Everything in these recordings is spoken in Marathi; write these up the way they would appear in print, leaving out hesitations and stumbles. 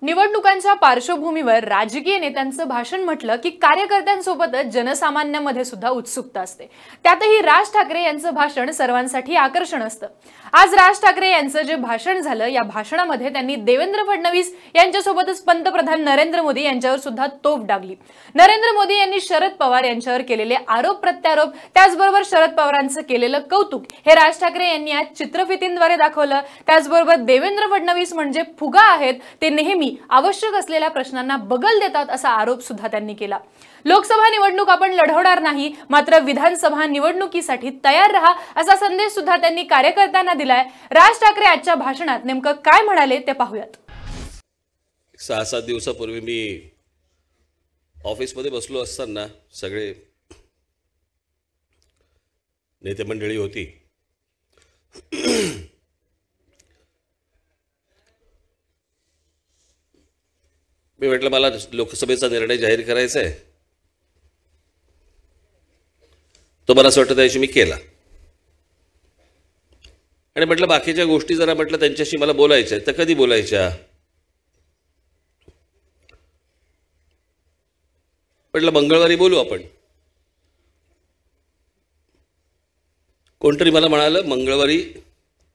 निवडणुकांच्या पार्श्वभूमीवर राजकीय नेत्यांचं भाषण म्हटलं की कार्यकर्त्यांसोबतच जनसामान्यांमध्ये सुद्धा उत्सुकता असते। त्यातही राज ठाकरे यांचं भाषण सर्वांसाठी आकर्षण असतं। आज राज ठाकरे यांचं जे भाषण झालं, या भाषणामध्ये त्यांनी देवेंद्र फडणवीस यांच्यासोबतच पंतप्रधान नरेंद्र मोदी यांच्यावर सुद्धा तोफ डागली। नरेंद्र मोदी यांनी शरद पवार यांच्यावर केलेले आरोप प्रत्यारोप, त्याचबरोबर शरद पवारांचं केलेलं कौतुक हे राज ठाकरे यांनी आज चित्रफितींद्वारे दाखवलं। त्याचबरोबर देवेंद्र फडणवीस म्हणजे फुगा आहेत, ते नेहमी आवश्यक असलेल्या प्रश्नांना बगल देतात असा आरोप सुद्धा त्यांनी केला। लोकसभा निवडणूक आपण लढवणार नाही, मात्र विधानसभा निवडणुकीसाठी तयार रहा असा संदेश सुद्धा त्यांनी कार्यकर्त्यांना दिलाय। राज ठाकरे आजच्या भाषणात नेमकं काय म्हणाले ते पाहूयात। 6-7 दिवसापूर्वी मी ऑफिसमध्ये बसलो असताना सगळे नेते मंडळी होती। मी म्हटलं मला लोकसभेचा निर्णय जाहीर करायचा आहे, तो मला असं वाटतं त्याशी मी केला। आणि म्हटलं बाकीच्या गोष्टी जरा म्हटलं त्यांच्याशी मला बोलायच्या, तर कधी बोलायच्या? म्हटलं मंगळवारी बोलू आपण। कोणतरी मला म्हणालं मंगळवारी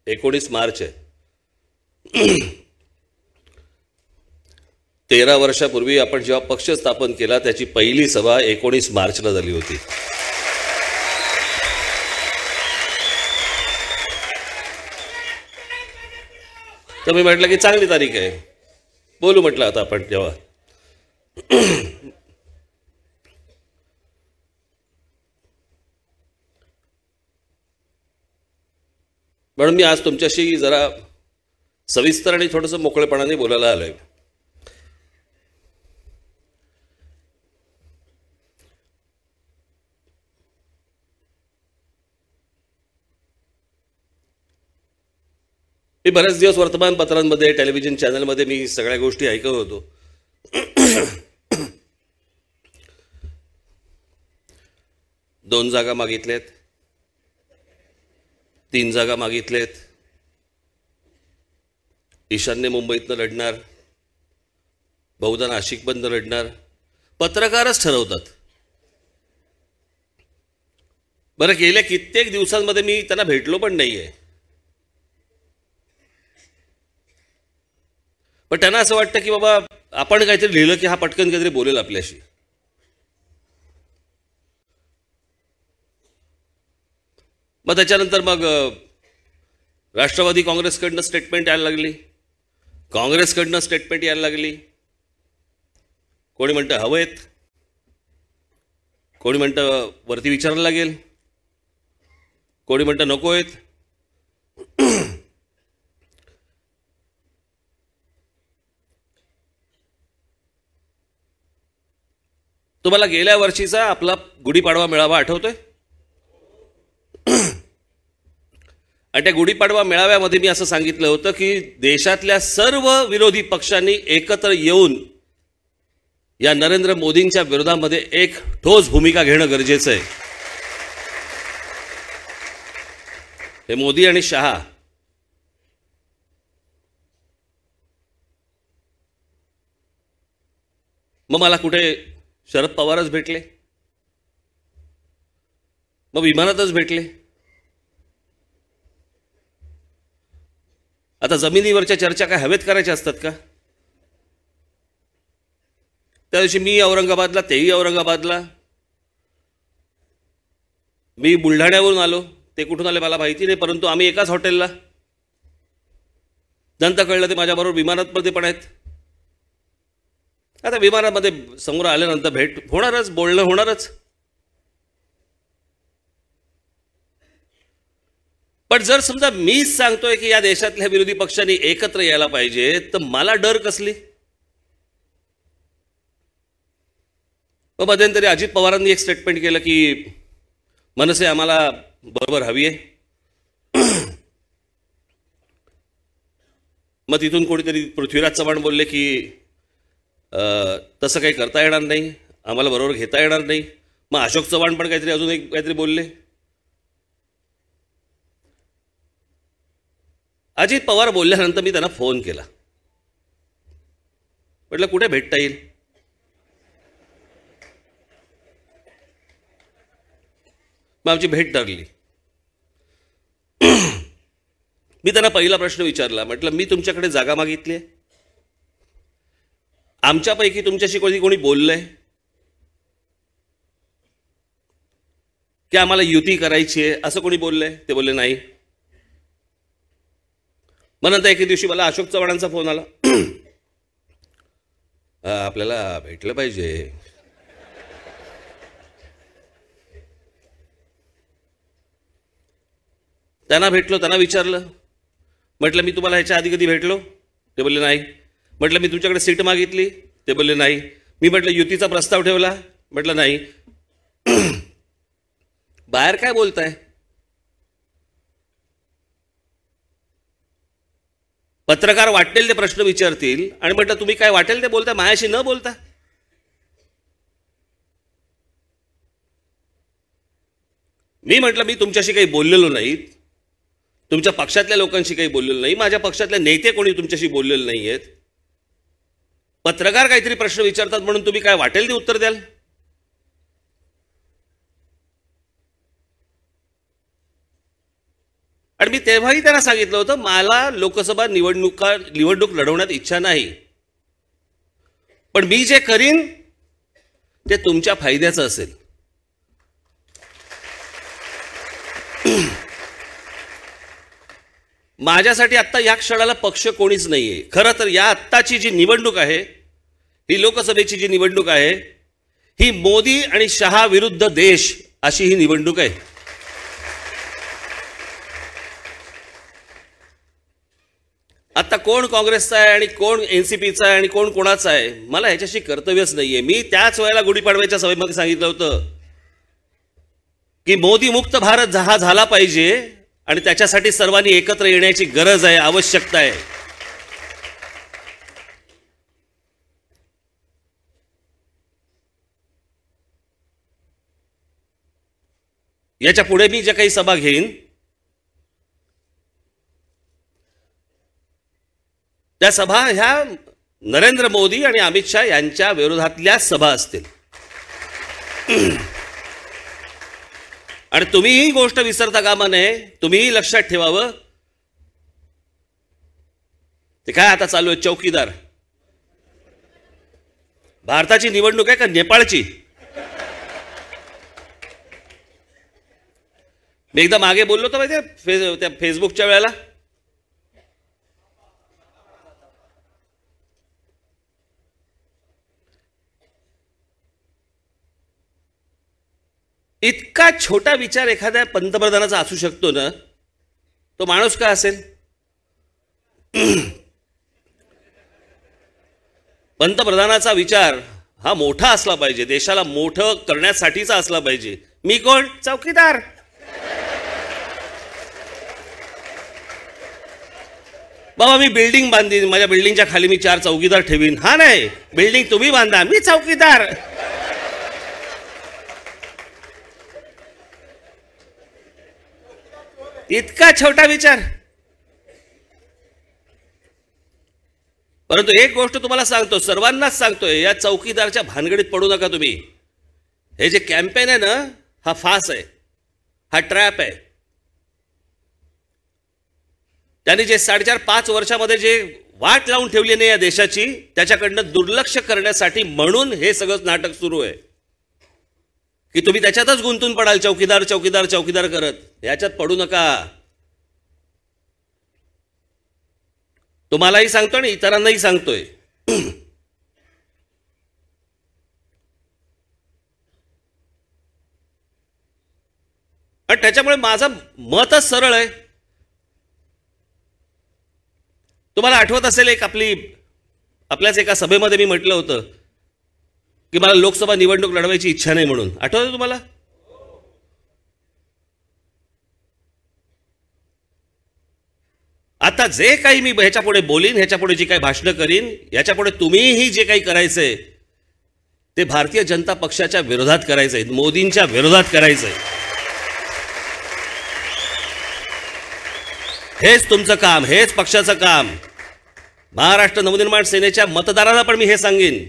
19 मार्च आहे। 13 वर्षापूर्वी आपण जेव्हा पक्ष स्थापन केला त्याची पहिली सभा 19 मार्चला झाली होती। तर मी म्हटलं की चांगली तारीख आहे, बोलू म्हटलं आता आपण जेव्हा। म्हणून मी आज तुमच्याशी जरा सविस्तर आणि थोडंसं मोकळेपणाने बोलायला आलोय। मी बरेच दिवस वर्तमानपत्रांमध्ये, टेलिव्हिजन चॅनलमध्ये मी सगळ्या गोष्टी ऐकत होतो। 2 जागा मागितल्यात, 3 जागा मागितल्यात, ईशान्य मुंबईतनं लढणार, बहुधा नाशिकमधनं लढणार, पत्रकारच ठरवतात। बरं, गेल्या कित्येक दिवसांमध्ये मी त्यांना भेटलो पण नाहीये, पण त्यांना असं वाटतं की बाबा आपण काहीतरी लिहिलं की हा पटकन काहीतरी बोलेल आपल्याशी। मग त्याच्यानंतर मग राष्ट्रवादी काँग्रेसकडनं स्टेटमेंट यायला लागली, काँग्रेसकडनं स्टेटमेंट यायला लागली। कोणी म्हणतं हवेत, कोणी म्हणतं वरती विचारायला लागेल, कोणी म्हणतं नको आहेत। तुम्हाला गेल्या वर्षीचा आपला गुढीपाडवा मेळावा आठवतोय? आणि त्या गुढीपाडवा मेळाव्यामध्ये मी असं सांगितलं होतं की देशातल्या सर्व विरोधी पक्षांनी एकत्र येऊन या नरेंद्र मोदींच्या विरोधामध्ये एक ठोस भूमिका घेणं गरजेचं आहे। हे मोदी आणि शहा मग मला कुठे शरद पवारच भेटले, मग विमानातच भेटले। आता जमिनीवरच्या चर्चा काय हवेत करायच्या असतात का? त्या दिवशी मी औरंगाबादला, तेही औरंगाबादला, मी बुलढाण्यावरून आलो, ते कुठून आले मला माहिती नाही, परंतु आम्ही एकाच हॉटेलला। नंतर कळलं ते माझ्याबरोबर विमानामध्ये पण आहेत। आता विमानामध्ये समोर आल्यानंतर भेट होणारच, बोलणं होणारच। पण जर समजा मीच सांगतोय की या देशातल्या विरोधी पक्षांनी एकत्र यायला पाहिजे, तर मला डर कसली? मध्यंतरी अजित पवारांनी एक स्टेटमेंट केलं की मनसे आम्हाला बरोबर हवी आहे। मग तिथून कोणीतरी पृथ्वीराज चव्हाण बोलले की तसं काही करता येणार नाही, आम्हाला बरोबर घेता येणार नाही। मग अशोक चव्हाण पण काहीतरी अजून एक काहीतरी बोलले। अजित पवार बोलल्यानंतर मी त्यांना फोन केला। म्हटलं कुठे भेटता येईल? मग आमची भेट ठरली. मी त्यांना पहिला प्रश्न विचारला, म्हटलं मी तुमच्याकडे जागा मागितली आहे? आमच्यापैकी तुमच्याशी कोणी बोललंय की आम्हाला युती करायची आहे असं कोणी बोललंय? ते बोलले नाही. मग नंतर एके दिवशी मला अशोक चव्हाणांचा फोन आला, आपल्याला भेटलं पाहिजे. त्यांना भेटलो, त्यांना विचारलं, म्हटलं मी तुम्हाला ह्याच्या आधी कधी भेटलो? ते बोलले नाही. म्हटलं मी तुमच्याकडे सीट मागितली? ते बोलले नाही. मी म्हटलं युतीचा प्रस्ताव ठेवला? म्हटलं नाही. बाहेर काय बोलताय? पत्रकार वाटेल ते प्रश्न विचारतील आणि म्हटलं तुम्ही काय वाटेल ते बोलताय, माझ्याशी न बोलता? मी म्हटलं मी तुमच्याशी काही बोललेलो नाही, तुमच्या पक्षातल्या लोकांशी काही बोललेलो नाही, माझ्या पक्षातले नेते कोणी तुमच्याशी बोललेले नाही आहेत. पत्रकार काहीतरी प्रश्न विचारतात म्हणून तुम्ही काय वाटेल ते उत्तर द्याल? आणि मी तेव्हाही त्यांना सांगितलं होतं मला लोकसभा निवडणूक लढवण्यात इच्छा नाही, पण मी जे करीन ते तुमच्या फायद्याचं असेल. माझ्यासाठी आत्ता या क्षणाला पक्ष कोणीच नाहीये. खरं तर या आत्ताची जी निवडणूक आहे, ही लोकसभेची जी निवडणूक आहे, ही मोदी आणि शहा विरुद्ध देश अशी ही निवडणूक आहे. आता कोण काँग्रेसचा आहे आणि कोण एनसीपीचा आहे आणि कोण कोणाचा आहे मला ह्याच्याशी कर्तव्यच नाहीये. मी त्याच वेळेला गुढीपाडव्याच्या सभेमध्ये सांगितलं होतं की मोदी मुक्त भारत हा झाला पाहिजे आणि त्याच्यासाठी सर्वांनी एकत्र येण्याची गरज आहे, आवश्यकता आहे. याच्या पुढे मी ज्या काही सभा घेईन त्या सभा ह्या नरेंद्र मोदी आणि अमित शहा यांच्या विरोधातल्या सभा असतील. आणि तुम्ही ही गोष्ट विसरता कामा नये, तुम्हीही लक्षात ठेवावं. ते काय आता चालू आहे चौकीदार? भारताची निवडणूक आहे का नेपाळची? मी एकदा मागे बोललो होतो माहिती त्या फेसबुकच्या वेळेला, इतका छोटा विचार एखाद्या पंतप्रधानाचा असू शकतो ना, तो माणूस का असेल? पंतप्रधानाचा विचार हा मोठा असला पाहिजे, देशाला मोठं करण्यासाठीचा असला पाहिजे. मी कोण? चौकीदार. बाबा मी बिल्डिंग बांधीन, माझ्या बिल्डिंगच्या खाली मी 4 चौकीदार ठेवीन. हा नाही, बिल्डिंग तुम्ही बांधा, मी चौकीदार. इतका छोटा विचार. परंतु एक गोष्ट तुम्हाला सांगतो, सर्वांनाच सांगतोय, या चौकीदारच्या भानगडीत पडू नका तुम्ही. हे जे कॅम्पेन आहे ना, हा फास आहे, हा ट्रॅप आहे. त्यांनी जे 4.5-5 वर्षामध्ये जे वाट लावून ठेवली नाही या देशाची, त्याच्याकडनं दुर्लक्ष करण्यासाठी म्हणून हे सगळं नाटक सुरू आहे की तुम्ही त्याच्यातच गुंतून पडाल, चौकीदार चौकीदार चौकीदार करत. याच्यात पडू नका. तुम्हालाही सांगतो आणि इतरांनाही सांगतोय. आणि त्याच्यामुळे माझं मतच सरळ आहे. तुम्हाला आठवत असेल आपल्याच एका सभेमध्ये मी म्हटलं होतं की मला लोकसभा निवडणूक लढवायची इच्छा नाही म्हणून. आठवतं तुम्हाला? आता जे काही मी ह्याच्यापुढे बोलीन, ह्याच्यापुढे जी काही भाषणं करीन, याच्यापुढे तुम्हीही जे काही करायचंय ते भारतीय जनता पक्षाच्या विरोधात करायचंय, मोदींच्या विरोधात करायचंय. हेच तुमचं काम, हेच पक्षाचं काम. महाराष्ट्र नवनिर्माण सेनेच्या मतदारांना पण मी हे सांगेन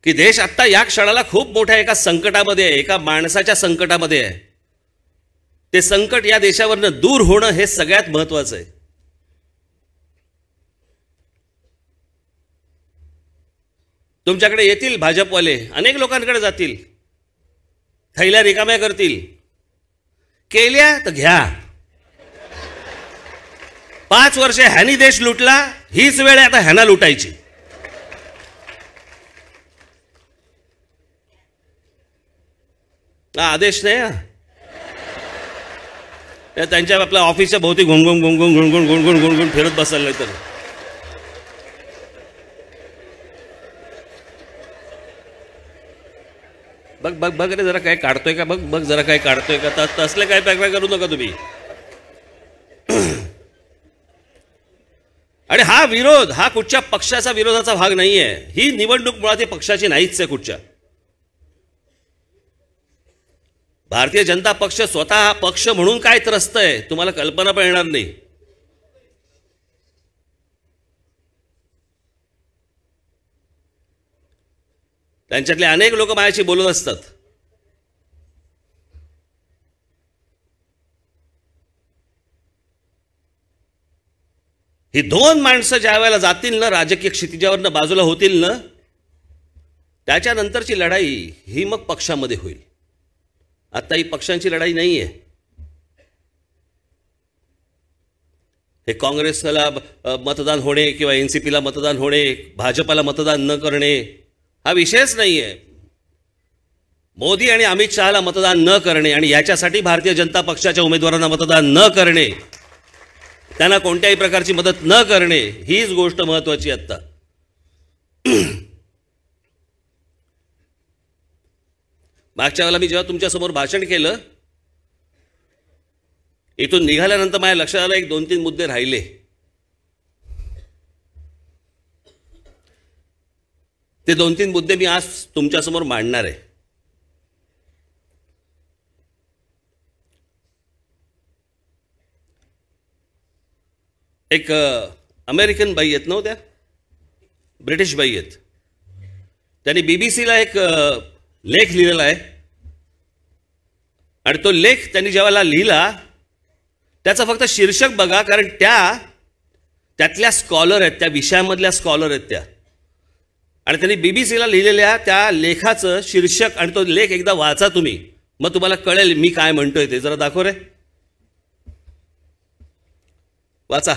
की देश आत्ता या क्षणाला खूप मोठ्या एका संकटामध्ये आहे, एका माणसाच्या संकटामध्ये आहे. ते संकट या देशावरनं दूर होणं हे सगळ्यात महत्त्वाचं आहे. तुमच्याकडे येतील भाजपवाले, अनेक लोकांकडे जातील, थैल्या रिकाम्या करतील. केल्या तर घ्या. 5 वर्षे ह्यानी देश लुटला, हीच वेळ आता ह्यांना लुटायची. आदेश नाही त्यांच्या आपल्या ऑफिसच्या भोवती घुंगुण घुंगुण घुंगुण घुंगुण घुंगुण फिरत बसले तर बघ बघ बघ रे जरा काय काढतोय का, बघ बघ जरा काय काढतोय का. तसले काय पॅक करू नका तुम्ही. आणि हा विरोध हा कुठच्या पक्षाचा विरोधाचा भाग नाहीये. ही निवडणूक मुळात पक्षाची नाहीच आहे. कुठच्या भारतीय जनता पक्ष स्वतः हा पक्ष म्हणून काय त्रस्त आहे तुम्हाला कल्पना पण येणार नाही. त्यांच्यातले अनेक लोक माझ्याशी बोलत असतात. ही 2 माणसं ज्या वेळेला जातील ना, राजकीय क्षितिजावरनं बाजूला होतील ना, त्याच्यानंतरची लढाई ही मग पक्षामध्ये होईल. आता ही पक्षांची लढाई नाहीये. हे काँग्रेसला मतदान होणे किंवा एनसीपीला मतदान होणे, भाजपाला मतदान न करणे हा विषयच नाहीये. मोदी आणि अमित शहाला मतदान न करणे आणि याच्यासाठी भारतीय जनता पक्षाच्या उमेदवारांना मतदान न करणे, त्यांना कोणत्याही प्रकारची मदत न करणे, हीच गोष्ट महत्वाची आता. मागच्या वेळेला मी जेव्हा तुमच्या समोर भाषण केलं, इथून निघाल्यानंतर माझ्या लक्षात आलं 1-2-3 मुद्दे राहिले. ते 2-3 मुद्दे मी आज तुमच्या समोर मांडणार आहे. एक अमेरिकन बाई आहेत ना, त्या ब्रिटिश बाई आहेत. त्यांनी बीबीसीला एक लेख लिहिलेला आहे आणि तो लेख त्यांनी जेव्हा लिहिला त्याचा फक्त शीर्षक बघा, कारण त्यातल्या स्कॉलर आहेत, त्या विषयामधल्या स्कॉलर आहेत त्या. आणि त्यांनी बीबीसीला लिहिलेल्या त्या लेखाचं शीर्षक आणि तो लेख एकदा वाचा तुम्ही, मग तुम्हाला कळेल मी काय म्हणतोय ते. जरा दाखव रे, वाचा.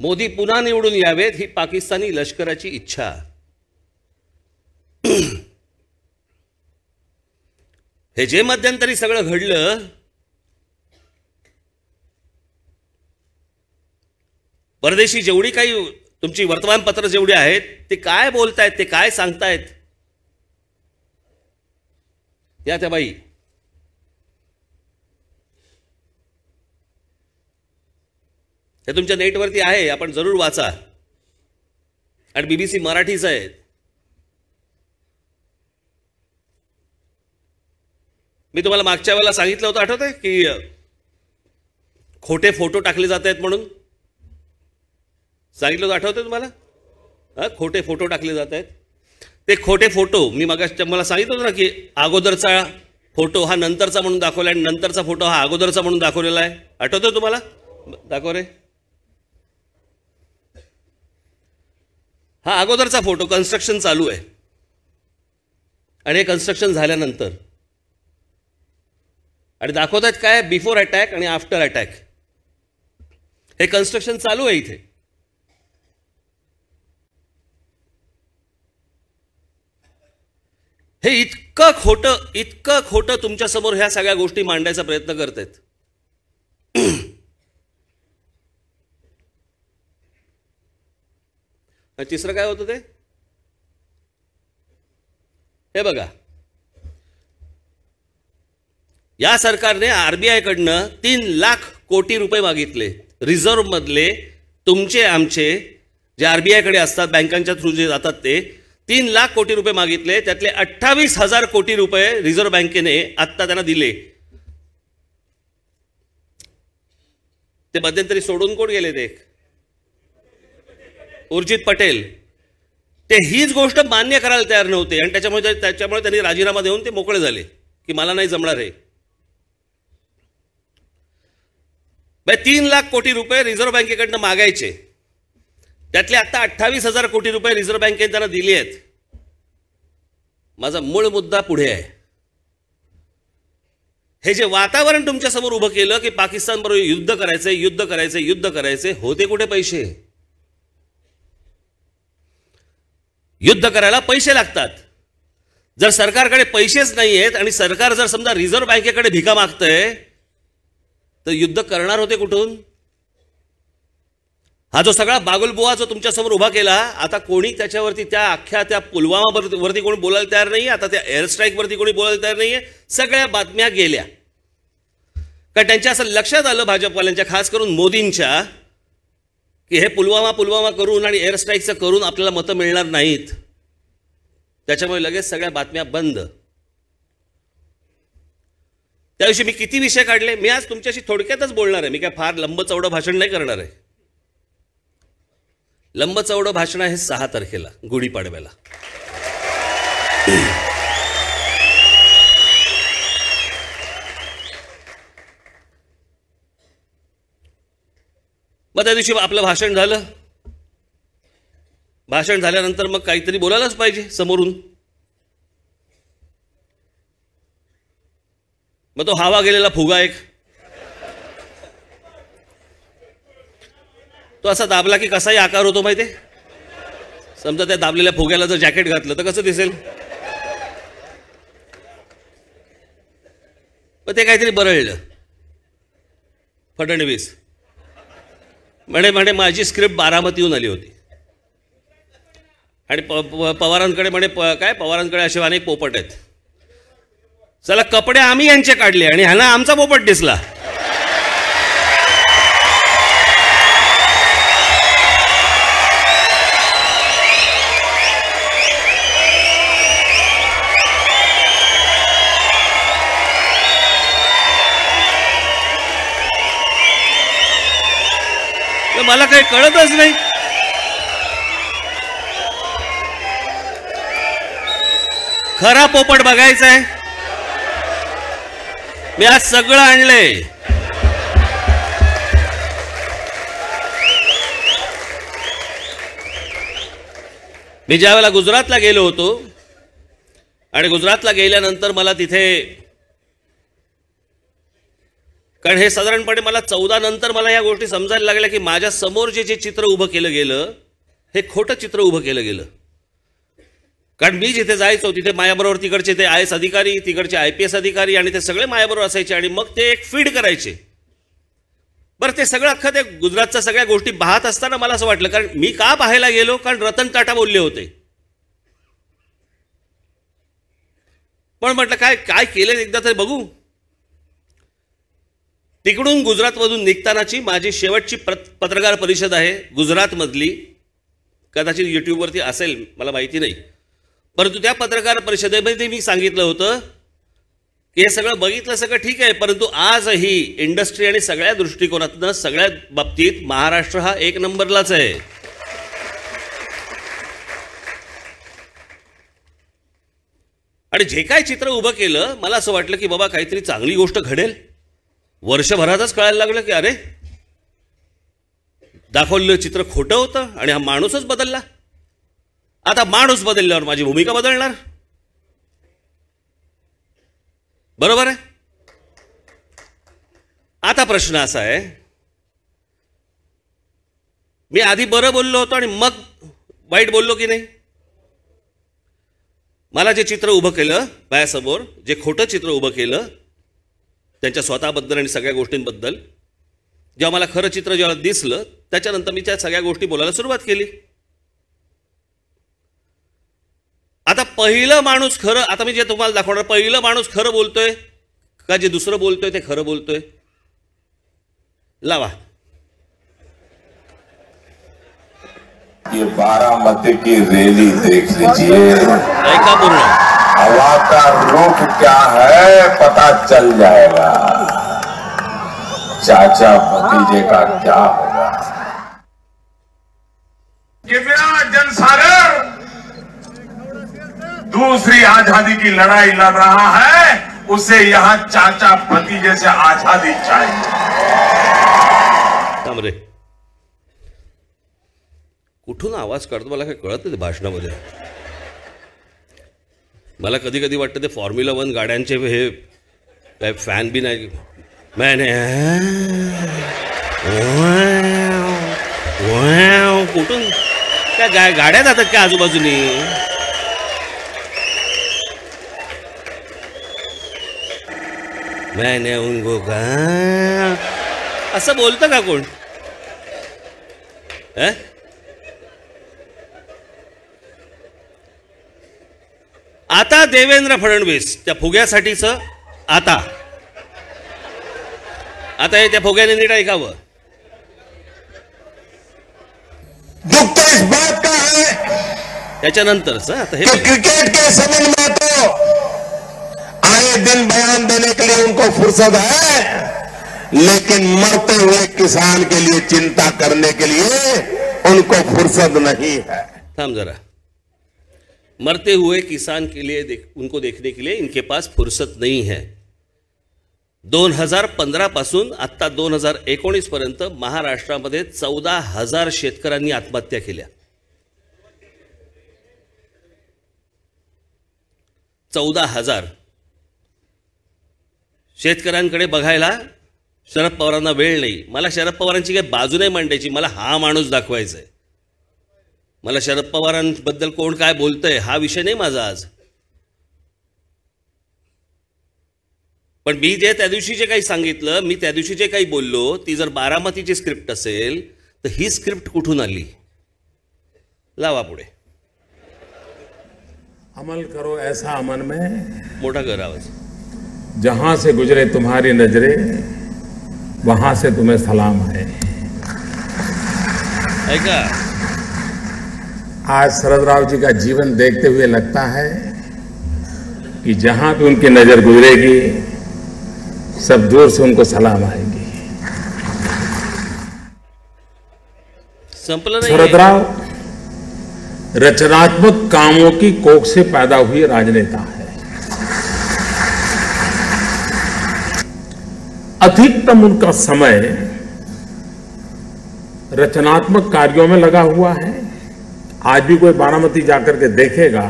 मोदी पुन्हा निवडून यावेत ही पाकिस्तानी लष्कराची इच्छा. हे जे मध्यंतरी सगळं घडलं, परदेशी जेवढी काही तुमची वर्तमानपत्र जेवढी आहेत ते काय बोलतायत, ते काय सांगतायत, या त्या बाई. हे तुमच्या नेटवरती आहे, आपण जरूर वाचा. आणि बीबीसी मराठीच आहे. मी तुम्हाला मागच्या वेळेला सांगितलं होतं, आठवतंय की खोटे फोटो टाकले जात आहेत म्हणून सांगितलं होतं, आठवतंय तुम्हाला? खोटे फोटो टाकले जात आहेत. ते खोटे फोटो मी मला सांगितलं होतं ना की अगोदरचा फोटो हा नंतरचा म्हणून दाखवला आणि नंतरचा फोटो हा अगोदरचा म्हणून दाखवलेला आहे. आठवतंय तुम्हाला? दाखव रे. हा अगोदरचा फोटो, कन्स्ट्रक्शन चालू आहे आणि हे कन्स्ट्रक्शन झाल्यानंतर. आणि दाखवतात काय, बिफोर अटॅक आणि आफ्टर अटॅक. हे कन्स्ट्रक्शन चालू आहे इथे. हे इतकं खोटं तुमच्या समोर ह्या सगळ्या गोष्टी मांडायचा प्रयत्न करतायत. तिसरं काय होतं ते, हे बघा. या सरकारने आरबीआय कडनं 3 लाख कोटी रुपये मागितले. रिझर्व्ह मधले तुमचे आमचे जे आरबीआय कडे असतात, बँकांच्या थ्रू जे जातात ते 3 लाख कोटी रुपये मागितले. त्यातले 28,000 कोटी रुपये रिझर्व्ह बँकेने आत्ता त्यांना दिले. ते मध्यंतरी सोडून कोण गेले ते उर्जित पटेल, ते हीच गोष्ट मान्य करायला तयार नव्हते आणि त्याच्यामुळे त्यांनी राजीनामा देऊन ते मोकळे झाले की मला नाही जमणार आहे. 3 लाख कोटी रुपये रिझर्व्ह बँकेकडनं मागायचे, त्यातले आता 28,000 कोटी रुपये रिझर्व्ह बँकेने त्यांना दिली आहेत. माझा मूळ मुद्दा पुढे आहे. हे जे वातावरण तुमच्या समोर उभं केलं की पाकिस्तान बरोबर युद्ध करायचे युद्ध करायचे युद्ध करायचे, होते कुठे पैसे? युद्ध करायला पैसे लागतात. जर सरकारकडे पैसेच नाही आहेत आणि सरकार जर समजा रिझर्व्ह बँकेकडे भिका मागतंय तर युद्ध करणार होते कुठून? हा जो सगळा बागुलबुवा जो तुमच्या समोर उभा केला, आता कोणी त्याच्यावरती त्या पुलवामा वरती कोणी बोलायला तयार नाही, आता त्या एअर स्ट्राईक वरती कोणी बोलायला तयार नाहीये. सगळ्या बातम्या गेल्या. कारण त्यांच्या असं लक्षात आलं भाजपवाल्यांच्या, खास करून मोदींच्या, की हे पुलवामा करून आणि एअर स्ट्राईकचं करून आपल्याला मतं मिळणार नाहीत. त्याच्यामुळे लगेच सगळ्या बातम्या बंद. त्याविषयी मी किती विषय काढले. मी आज तुमच्याशी थोडक्यातच बोलणार आहे. मी काय फार लंब चौडं भाषण नाही करणार आहे. लंब चौडं भाषण आहे 6 तारखेला गुढीपाडव्याला. मग त्या दिवशी आपलं भाषण झालं. भाषण झाल्यानंतर मग काहीतरी बोलायलाच पाहिजे समोरून. मग तो हवा गेलेला फुगा एक, तो असा दाबला की कसाही आकार होतो माहिती आहे. समजा त्या दाबलेल्या फुग्याला जर जॅकेट घातलं तर कसं दिसेल? पण ते काहीतरी बरळलं. फडणवीस म्हणे माझी स्क्रिप्ट बारामतीहून आली होती आणि पवारांकडे काय पवारांकडे असे अनेक पोपट आहेत. चला कपडे आम्ही यांचे काढले आणि ह्यांना आमचा पोपट दिसला. मला काही कळतच नाही. खरा पोपट बघायचा आहे. मी आज सगळं आणलंय. मी ज्या वेळेला गुजरातला गेलो होतो आणि गुजरातला गेल्यानंतर मला तिथे, कारण हे साधारणपणे मला 14 नंतर मला या गोष्टी समजायला लागल्या की माझ्या समोर जे चित्र उभं केलं गेलं हे खोटं चित्र उभं केलं गेलं. कारण मी जिथे जायचो तिथे माझ्याबरोबर तिकडचे ते IAS अधिकारी, तिकडचे IPS अधिकारी आणि ते सगळे माझ्याबरोबर असायचे आणि मग ते एक फीड करायचे. बरं, ते सगळं अख्खं ते गुजरातच्या सगळ्या गोष्टी पाहत असताना मला असं वाटलं, कारण मी का पाहायला गेलो, कारण रतन टाटा बोलले होते. पण म्हटलं काय काय केलं एकदा तरी बघू. तिकडून गुजरातमधून निघतानाची माझी शेवटची पत्रकार परिषद आहे गुजरातमधली. कदाचित यूट्यूबवरती असेल, मला माहिती नाही. परंतु त्या पत्रकार परिषदेमध्ये मी सांगितलं होतं की हे सगळं बघितलं सगळं ठीक आहे, परंतु आजही इंडस्ट्री आणि सगळ्या दृष्टिकोनातून सगळ्या बाबतीत महाराष्ट्र हा 1 नंबरलाच आहे. आणि जे काय चित्र उभं केलं मला असं वाटलं की बाबा काहीतरी चांगली गोष्ट घडेल. वर्षभरातच कळायला लागलं की अरे दाखवलेलं चित्र खोटं होतं आणि हा माणूसच बदलला. आता माणूस बदलल्यावर माझी भूमिका बदलणार, बरोबर आहे. आता प्रश्न असा आहे, मी आधी बरं बोललो होतो आणि मग वाईट बोललो की नाही. मला जे चित्र उभं केलं माझ्यासमोर, जे खोटं चित्र उभं केलं त्यांच्या स्वतःबद्दल आणि सगळ्या गोष्टींबद्दल, जेव्हा मला खरं चित्र जेव्हा दिसलं त्याच्यानंतर मी त्या सगळ्या गोष्टी बोलायला सुरुवात केली. आता पहिलं माणूस खरं, आता मी जे तुम्हाला दाखवणार, पहिलं माणूस खरं बोलतोय का जे दुसरं बोलतोय ते खरं बोलतोय. लावा. ये बारामती की रैली देख लीजिए, ऐका पूर्ण. हवा का रुख क्या है पता चल जाएगा. चाचा भतीजे का क्या होगा। कितना जनसागर दूसरी आजादी की लड़ाई लड़ रहा है, उसे यहां चाचा भतीजे से आजादी चाहिए। रे कुठून आवाज काढतो मला काही कळत नाही भाषणामध्ये. मला कधी कधी वाटतं ते फॉर्म्युला 1 गाड्यांचे हे काय फॅन बी नाही. मैंने कुठून काय गाड्या जातात का आजूबाजूनी. मैंने उनको कहा असं बोलतं का कोण. आता देवेंद्र फडणवीस त्या फुग्यासाठीच आता हे त्या फुग्याने नीट ऐकावं. दुख तो इस बात का है त्याच्यानंतरच आता हे क्रिकेट के संबंध में तो आए दिन बयान देने के लिए उनको फुर्सत है, लेकिन मरते हुए किसान के लिए चिंता करने के लिए उनको फुर्सत नहीं है. थांब जरा. मरते हुए किसान के लिए उनको देखने के लिए इनके पास फुर्सत नहीं है. 2015 पासून आता 2019 पर्यंत महाराष्ट्रामध्ये 14,000 शेतकऱ्यांनी आत्महत्या केल्या. 14,000 शेतकऱ्यांकडे बघायला शरद पवारांना वेळ नाही. मला शरद पवारांची काही बाजू नाही मांडायची, मला हा माणूस दाखवायचा आहे. मला शरद पवारांबद्दल कोण काय बोलतंय हा विषय नाही माझा आज. पण मी जे त्या दिवशी जे काही सांगितलं, मी त्या दिवशी जे काही बोललो, ती जर बारामतीची स्क्रिप्ट असेल तर ही स्क्रिप्ट कुठून आली. लावा पुढे. अमल करो ऐसा अमन में मोठा कर आवाज. जहां से गुजरे तुम्हारी नजरें वहां से तुम्हें सलाम है. ऐका. आज शरदराव जी का जीवन देखते हुए लगता है कि जहां भी उनकी नजर गुजरेगी सब दूर से उनको सलाम आएगी. संपलं नाही. शरदराव रचनात्मक कामों की कोख से पैदा हुए राजनेता है. अधिकतम उनका समय रचनात्मक कार्यों में लगा हुआ है. आज भी कोई बारामती जाकर के देखेगा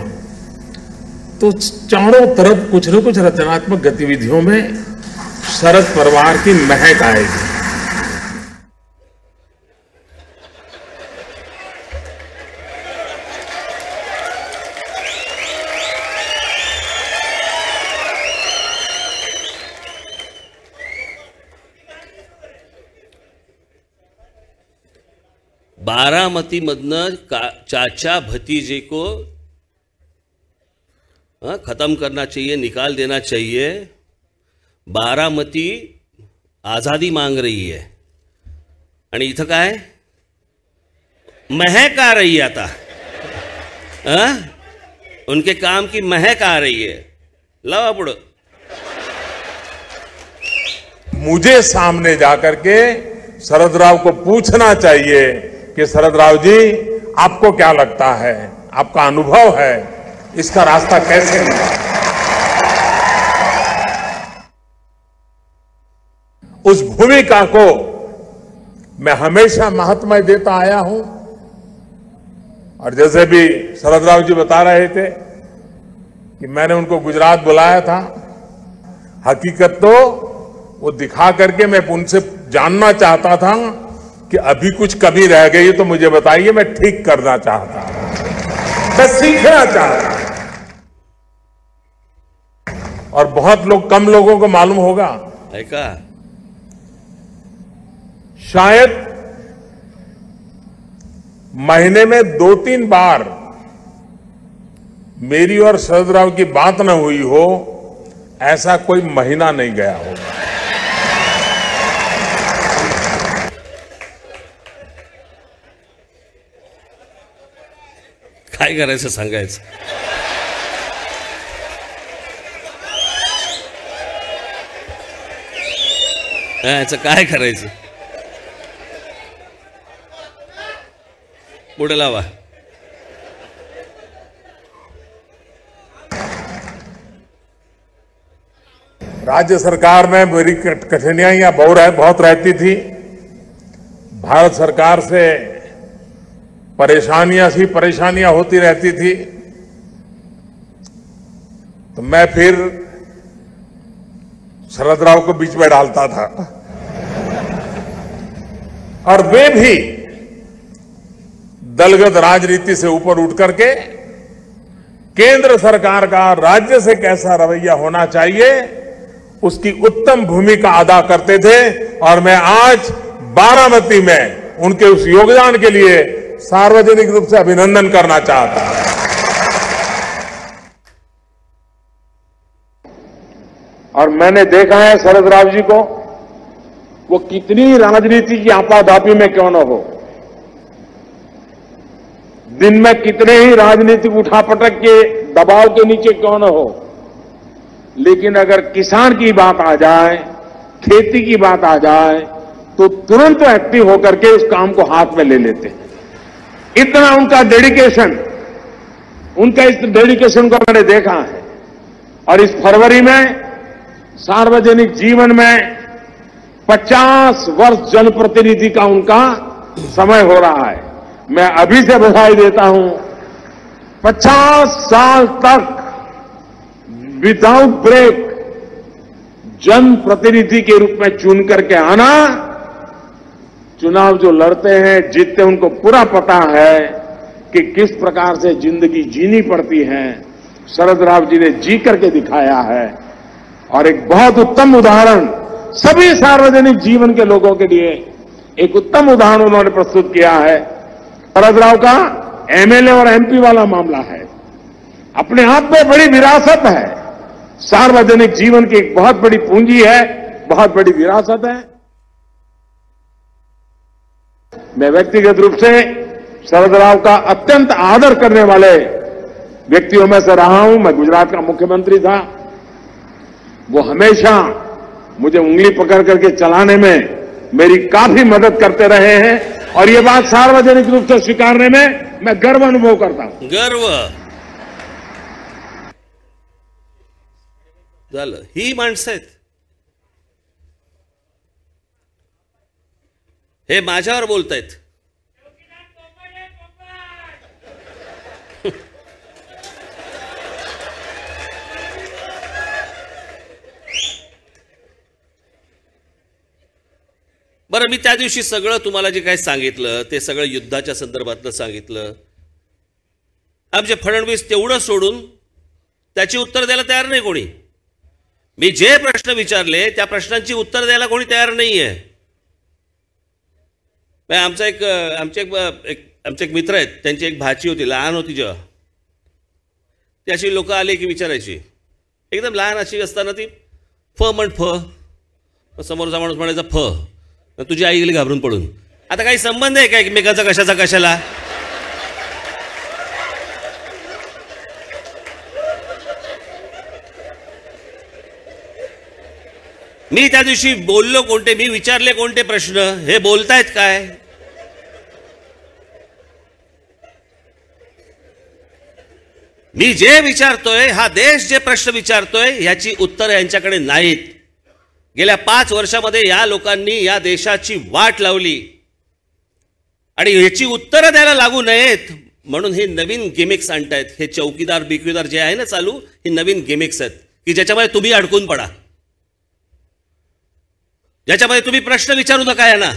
तो चारों तरफ कुछ न कुछ रचनात्मक गतिविधियों में शरद परिवार की महक आएगी. बारामती मधनं चाचा भतीजे को खत्म करना चाहिए, निकाल देना चाहिए. बारामती आजादी मांग रही है आणि इथं काय महक आ रही है. आता उनके काम की महक आ रही है. लावा पुढं. मुझे सामने जाकर के शरदराव को पूछना चाहिए कि शरदराव जी आपको क्या लगता है, आपका अनुभव है, इसका रास्ता कैसे मिला. उस भूमिका को मैं हमेशा महत्व देता आया हूं. और जैसे भी शरदराव जी बता रहे थे कि मैंने उनको गुजरात बुलाया था, हकीकत तो वो दिखा करके मैं उनसे जानना चाहता था कि अभी कुछ कमी रह गई तो मुझे बताइए, मैं ठीक करना चाहता, मैं सीखना चाहता. और बहुत लोग, कम लोगों को मालूम होगा, ऐका शायद महीने में 2-3 बार मेरी और शरदराव की बात न हुई हो, ऐसा कोई महीना नहीं गया होगा. काय करायचं सांगायचं. याचं काय करायचं? पुढे लावा. राज्य सरकार में मेरी कठिनाइयां बहुत रहती थी. भारत सरकार से परेशानियां होती रहती थी. तो मैं फिर शरद राव को बीच में डालता था और वे भी दलगत राजनीति से ऊपर उठ करके केंद्र सरकार का राज्य से कैसा रवैया होना चाहिए उसकी उत्तम भूमिका अदा करते थे. और मैं आज बारामती में उनके उस योगदान के लिए सार्वजनिक रूप से अभिनंदन करना चाहता हूं. और मैंने देखा है शरद राव जी को, वो कितनी राजनीति की आपाधापी में क्यों न हो, दिन में कितने ही राजनीतिक उठापटक के दबाव के नीचे क्यों न हो, लेकिन अगर किसान की बात आ जाए, खेती की बात आ जाए, तो तुरंत एक्टिव होकर के उस काम को हाथ में ले लेते हैं. इतना उनका डेडिकेशन, उनका इस डेडिकेशन को मैंने देखा है. और इस फरवरी में सार्वजनिक जीवन में 50 वर्ष जनप्रतिनिधि का उनका समय हो रहा है. मैं अभी से बधाई देता हूं. 50 साल तक विदाउट ब्रेक जनप्रतिनिधि के रूप में चुन करके आना, चुनाव जो लड़ते हैं जीतते उनको पूरा पता है कि किस प्रकार से जिंदगी जीनी पड़ती है. शरद राव जी ने जी करके दिखाया है और एक बहुत उत्तम उदाहरण सभी सार्वजनिक जीवन के लोगों के लिए एक उत्तम उदाहरण उन्होंने प्रस्तुत किया है. शरद राव का एमएलए और एमपी वाला मामला है, अपने आप में बड़ी विरासत है. सार्वजनिक जीवन की एक बहुत बड़ी पूंजी है, बहुत बड़ी विरासत है. मैं व्यक्तिगत रूप से शरद राव का अत्यंत आदर करने वाले व्यक्तियों में से रहा हूं. मैं गुजरात का मुख्यमंत्री था. वो हमेशा मुझे उंगली पकड़ करके चलाने में मेरी काफी मदद करते रहे हैं और ये बात सार्वजनिक रूप से स्वीकारने में मैं गर्व अनुभव करता हूं. गर्व झालं. ही माणसं आहेत, हे माझ्यावर बोलतायत. बरं, मी त्या दिवशी सगळं तुम्हाला जे काही सांगितलं ते सगळं युद्धाच्या संदर्भातलं सांगितलं. आमचे फडणवीस तेवढं सोडून त्याची उत्तर द्यायला तयार नाही कोणी. मी जे प्रश्न विचारले त्या प्रश्नांची उत्तर द्यायला कोणी तयार नाहीये. आमचे एक मित्र आहेत, त्यांची एक भाची होती, लहान होती जेव्हा, ती अशी लोक आले की विचारायची, एकदम लहान अशी असताना ती फ म्हण फ, समोरचा माणूस म्हणायचा फ, तुझी आई गेली घाबरून पडून. आता काही संबंध आहे का एकमेकाचा कशाचा कशाला? मी त्या दिवशी बोललो कोणते, मी विचारले कोणते प्रश्न, हे बोलतायत काय? मी जे विचारतोय, हा देश जे प्रश्न विचारतोय, ह्याची उत्तर यांच्याकडे नाहीत. गेल्या 5 वर्षामध्ये या लोकांनी या देशाची वाट लावली आणि ह्याची उत्तरं द्यायला लागू नयेत म्हणून हे नवीन गिमिक्स आणतायत. हे चौकीदार बिकवीदार जे आहे ना चालू, ही नवीन गिमिक्स आहेत की ज्याच्यामध्ये तुम्ही अडकून पडा, ज्याच्यामध्ये तुम्ही प्रश्न विचारू नका यांना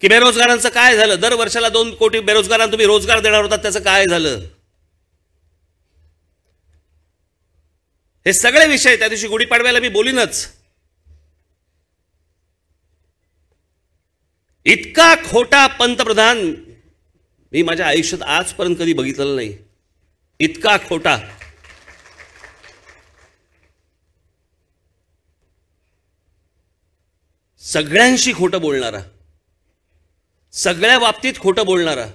की बेरोजगारांचं काय झालं, दर वर्षाला 2 कोटी बेरोजगारांना तुम्ही रोजगार देणार होता, त्याचं काय झालं. हे सगळे विषय त्या दिवशी गुढीपाडव्याला मी बोलीनच. इतका खोटा पंतप्रधान मी माझ्या आयुष्यात आजपर्यंत कधी बघितलेला नाही. इतका खोटा. सगळ्यांशी खोटं बोलणारा, सगळ्या बाबतीत खोटं बोलणारा,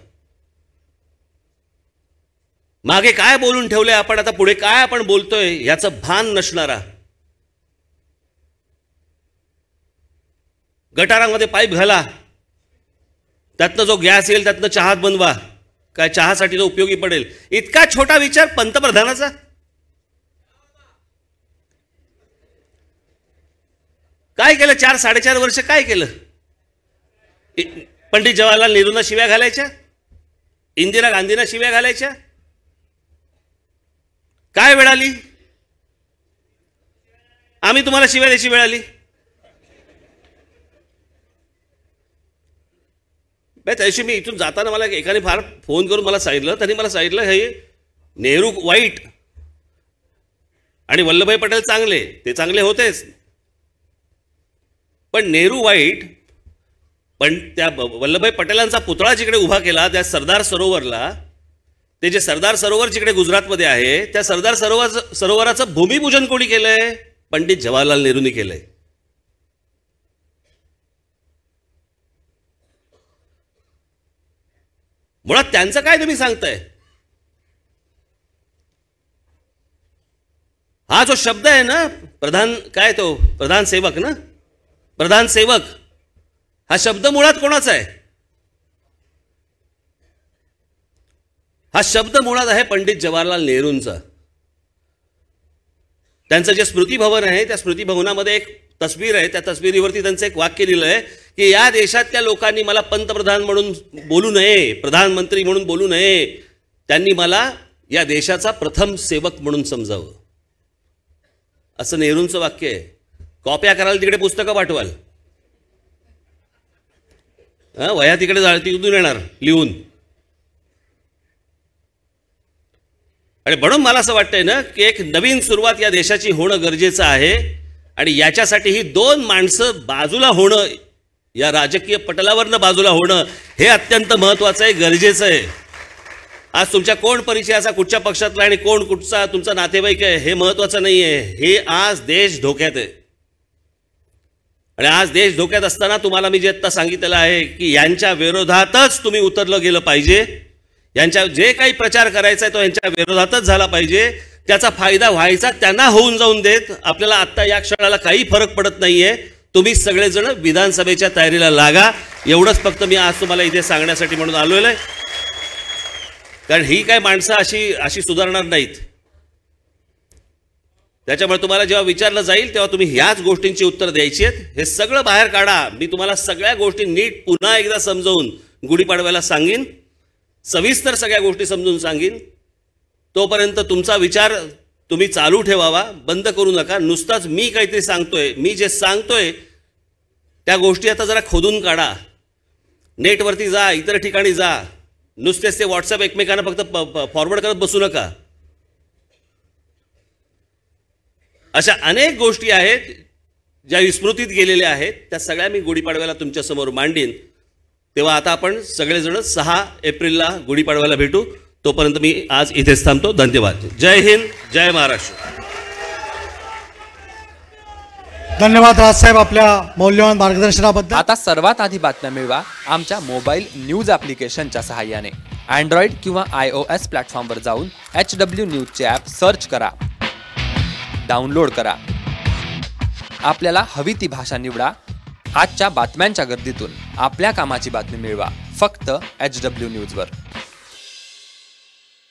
मागे काय बोलून ठेवलंय आपण, आता पुढे काय आपण बोलतोय याचं भान नसणारा, गटारांमध्ये पाईप घाला, त्यातनं जो गॅस येईल त्यातनं चहा बनवा, काय चहासाठी तो उपयोगी पडेल. इतका छोटा विचार पंतप्रधानाचा. काय केलं 4-4.5 वर्ष? काय केलं? पंडित जवाहरलाल नेहरूंना शिव्या घालायच्या, इंदिरा गांधींना शिव्या घालायच्या. काय वेळ आली? आम्ही तुम्हाला शिव्या द्यायची वेळ आली. त्यादिवशी मी इथून जाताना मला एकाने फार फोन करून मला सांगितलं, त्यांनी मला सांगितलं हे नेहरू वाईट आणि वल्लभभाई पटेल चांगले. ते चांगले होतेच, पण नेहरू वाईट. पण त्या वल्लभभाई पटेलांचा पुतळा जिकडे उभा केला त्या सरदार सरोवरला, ते जे सरदार सरोवर जिकडे गुजरातमध्ये आहे, त्या सरदार सरोवराचं भूमिपूजन कोणी केलंय? पंडित जवाहरलाल नेहरूंनी केलंय. मुळात त्यांचं काय तुम्ही सांगताय? हा जो शब्द आहे ना प्रधान, काय तो प्रधान सेवक ना, प्रधान सेवक, हा शब्द मुळात कोणाचा आहे? हा शब्द मुळात आहे पंडित जवाहरलाल नेहरूंचा. त्यांचं जे स्मृती भवन आहे त्या स्मृती भवनामध्ये एक तस्वीर आहे, त्या तस्वीरीवरती त्यांचं एक वाक्य लिहिलं आहे की या देशातल्या लोकांनी मला पंतप्रधान म्हणून बोलू नये, प्रधानमंत्री म्हणून बोलू नये, त्यांनी मला या देशाचा प्रथम सेवक म्हणून समजावं. असं नेहरूंचं वाक्य आहे. कॉप्या कराल तिकडे पुस्तकं पाठवाल, वह्या तिकडे तिथून येणार लिहून. आणि म्हणून मला असं वाटतंय ना की एक नवीन सुरुवात या देशाची होणं गरजेचं आहे. आणि याच्यासाठी ही 2 माणसं बाजूला होणं, या राजकीय पटलावरनं बाजूला होणं हे अत्यंत महत्वाचं आहे, गरजेचं आहे. आज तुमच्या कोण परिचयाचा, कुठच्या पक्षातला आणि कोण कुठचा तुमचा नातेवाईक आहे हे महत्वाचं नाही आहे. हे आज देश धोक्यात आहे. आणि आज देश धोक्यात असताना तुम्हाला मी जे आता सांगितलेलं आहे की यांच्या विरोधातच तुम्ही उतरलं गेलं पाहिजे. यांच्या जे काही प्रचार करायचा आहे तो यांच्या विरोधातच झाला पाहिजे. त्याचा फायदा व्हायचा त्यांना होऊन जाऊन देत. आपल्याला आत्ता या क्षणाला काही फरक पडत नाहीये. तुम्ही सगळेजण विधानसभेच्या तयारीला लागा. एवढंच फक्त मी आज तुम्हाला इथे सांगण्यासाठी म्हणून आलोय. कारण ही काय माणसं अशी सुधारणार नाहीत. त्याच्यामुळे तुम्हाला जेव्हा विचारलं जाईल तेव्हा तुम्ही ह्याच गोष्टींची उत्तर द्यायची आहेत. हे सगळं बाहेर काढा. मी तुम्हाला सगळ्या गोष्टी नीट पुन्हा एकदा समजावून गुढीपाडव्याला सांगीन, सविस्तर सगळ्या गोष्टी समजून सांगीन. तोपर्यंत तुमचा विचार तुम्ही चालू ठेवावा, बंद करू नका. नुसताच मी काहीतरी सांगतोय, मी जे सांगतोय त्या गोष्टी आता जरा खोदून काढा. नेटवरती जा, इतर ठिकाणी जा. नुसतेच ते व्हॉट्सअप एकमेकांना फक्त फॉरवर्ड करत बसू नका. अशा अनेक गोष्टी आहेत ज्या विस्मृतीत गेलेल्या आहेत. त्या सगळ्या मी गुढीपाडव्याला तुमच्यासमोर मांडीन. तेव्हा आता आपण सगळेजण 6 एप्रिलला गुढीपाडव्याला भेटू. तोपर्यंत मी आज इथेच थांबतो. धन्यवाद. जय हिंद, जय महाराष्ट्र. धन्यवाद राजसाहेब आपल्या मौल्यवान मार्गदर्शनाबद्दल. आता सर्वात आधी बातम्या मिळवा आमच्या मोबाईल न्यूज ॲप्लिकेशनच्या सहाय्याने. अँड्रॉइड किंवा iOS प्लॅटफॉर्मवर जाऊन HW न्यूजचे ॲप सर्च करा, डाउनलोड करा. आपल्याला हवी ती भाषा निवडा. आजच्या बातम्यांच्या गर्दीतून आपल्या कामाची बातमी मिळवा फक्त HW न्यूजवर.